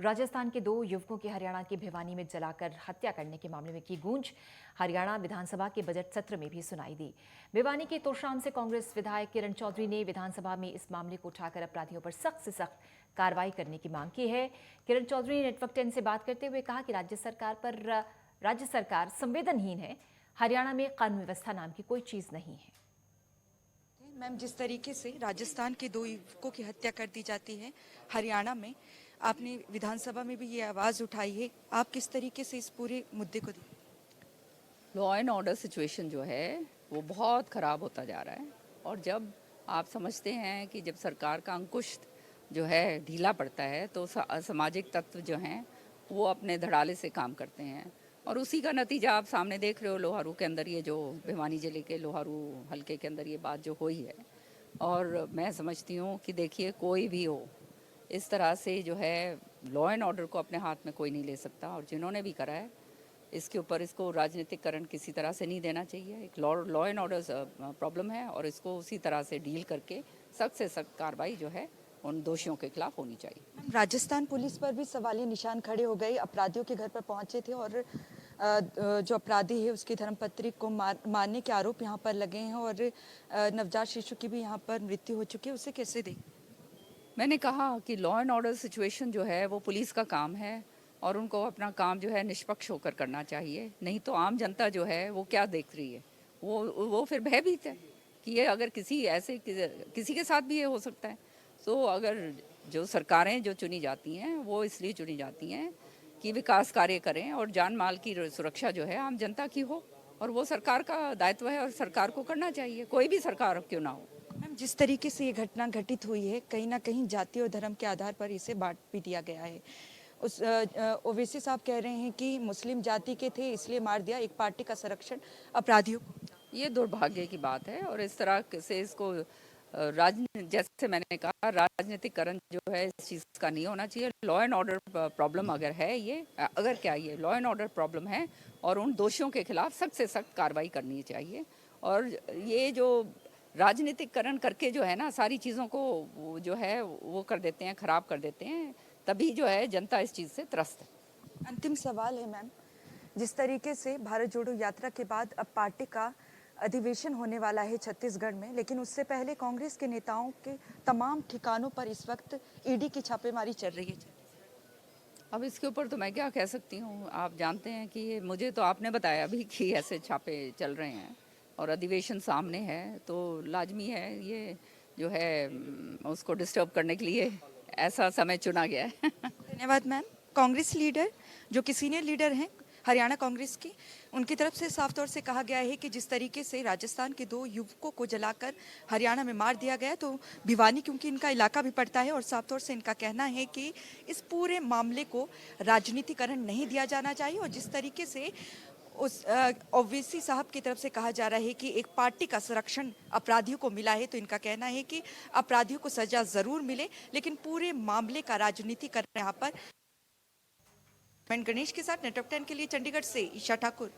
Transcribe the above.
राजस्थान के 2 युवकों की हरियाणा के भिवानी में जलाकर हत्या करने के मामले में की गूंज हरियाणा विधानसभा के बजट सत्र में भी सुनाई दी। भिवानी के तोशाम से कांग्रेस विधायक किरण चौधरी ने विधानसभा में इस मामले को उठाकर अपराधियों पर सख्त से सख्त कार्रवाई करने की मांग की है। किरण चौधरी ने नेटवर्क 10 से बात करते हुए कहा कि राज्य सरकार संवेदनहीन है। हरियाणा में कानून व्यवस्था नाम की कोई चीज नहीं है। मैम, जिस तरीके से राजस्थान के 2 युवकों की हत्या कर दी जाती है हरियाणा में, आपने विधानसभा में भी ये आवाज़ उठाई है। आप किस तरीके से इस पूरे मुद्दे को लॉ एंड ऑर्डर सिचुएशन जो है वो बहुत ख़राब होता जा रहा है। और जब आप समझते हैं कि जब सरकार का अंकुश जो है ढीला पड़ता है तो असामाजिक तत्व जो हैं वो अपने धड़ाले से काम करते हैं, और उसी का नतीजा आप सामने देख रहे हो। लोहारू के अंदर ये जो भिवानी जिले के लोहारू हलके के अंदर ये बात जो हुई है, और मैं समझती हूँ कि देखिए, कोई भी हो इस तरह से जो है लॉ एंड ऑर्डर को अपने हाथ में कोई नहीं ले सकता। और जिन्होंने भी करा है इसके ऊपर इसको राजनीतिकरण किसी तरह से नहीं देना चाहिए। एक लॉ एंड ऑर्डर प्रॉब्लम है और इसको उसी तरह से डील करके सख्त से सख्त कार्रवाई जो है उन दोषियों के खिलाफ होनी चाहिए। राजस्थान पुलिस पर भी सवालिया निशान खड़े हो गए। अपराधियों के घर पर पहुंचे थे और जो अपराधी है उसकी धर्मपत्नी को मारने के आरोप यहां पर लगे हैं, और नवजात शिशु की भी यहां पर मृत्यु हो चुकी है। उसे कैसे देख? मैंने कहा कि लॉ एंड ऑर्डर सिचुएशन जो है वो पुलिस का काम है और उनको अपना काम जो है निष्पक्ष होकर करना चाहिए। नहीं तो आम जनता जो है वो क्या देख रही है, वो फिर भयभीत है कि ये अगर किसी के साथ भी ये हो सकता है। तो अगर जो सरकारें जो चुनी जाती हैं वो इसलिए चुनी जाती हैं कि विकास कार्य करें और जान माल की सुरक्षा जो है आम जनता की हो, और वो सरकार का दायित्व है और सरकार को करना चाहिए, कोई भी सरकार क्यों ना हो। मैम, जिस तरीके से ये घटना घटित हुई है, कहीं ना कहीं जाति और धर्म के आधार पर इसे बांट भी दिया गया है। ओवैसी साहब कह रहे हैं कि मुस्लिम जाति के थे इसलिए मार दिया, एक पार्टी का संरक्षण अपराधियों को। ये दुर्भाग्य की बात है और इस तरह से इसको जैसे मैंने कहा, राजनीतिकरण जो है इस चीज़ का नहीं होना चाहिए। लॉ एंड ऑर्डर प्रॉब्लम अगर है, ये लॉ एंड ऑर्डर प्रॉब्लम है और उन दोषियों के खिलाफ सख्त से सख्त कार्रवाई करनी चाहिए। और ये जो राजनीतिकरण करके जो है ना सारी चीज़ों को जो है वो कर देते हैं, ख़राब कर देते हैं, तभी जो है जनता इस चीज़ से त्रस्त है। अंतिम सवाल है मैम, जिस तरीके से भारत जोड़ो यात्रा के बाद अब पार्टी का अधिवेशन होने वाला है छत्तीसगढ़ में, लेकिन उससे पहले कांग्रेस के नेताओं के तमाम ठिकानों पर इस वक्त ईडी की छापेमारी चल रही है। अब इसके ऊपर तो मैं क्या कह सकती हूँ। आप जानते हैं कि मुझे तो आपने बताया भी कि ऐसे छापे चल रहे हैं और अधिवेशन सामने है, तो लाजमी है ये जो है उसको डिस्टर्ब करने के लिए ऐसा समय चुना गया है। धन्यवाद मैम। कांग्रेस लीडर जो कि सीनियर लीडर हैं हरियाणा कांग्रेस की, उनकी तरफ से साफ तौर से कहा गया है कि जिस तरीके से राजस्थान के 2 युवकों को जलाकर हरियाणा में मार दिया गया, तो भिवानी क्योंकि इनका इलाका भी पड़ता है, और साफ तौर से इनका कहना है कि इस पूरे मामले को राजनीतिकरण नहीं दिया जाना चाहिए। और जिस तरीके से उस ओवैसी साहब की तरफ से कहा जा रहा है कि एक पार्टी का संरक्षण अपराधियों को मिला है, तो इनका कहना है कि अपराधियों को सजा जरूर मिले, लेकिन पूरे मामले का राजनीतिकरण यहाँ पर। गणेश के साथ नेटवर्क 10 के लिए चंडीगढ़ से ईशा ठाकुर।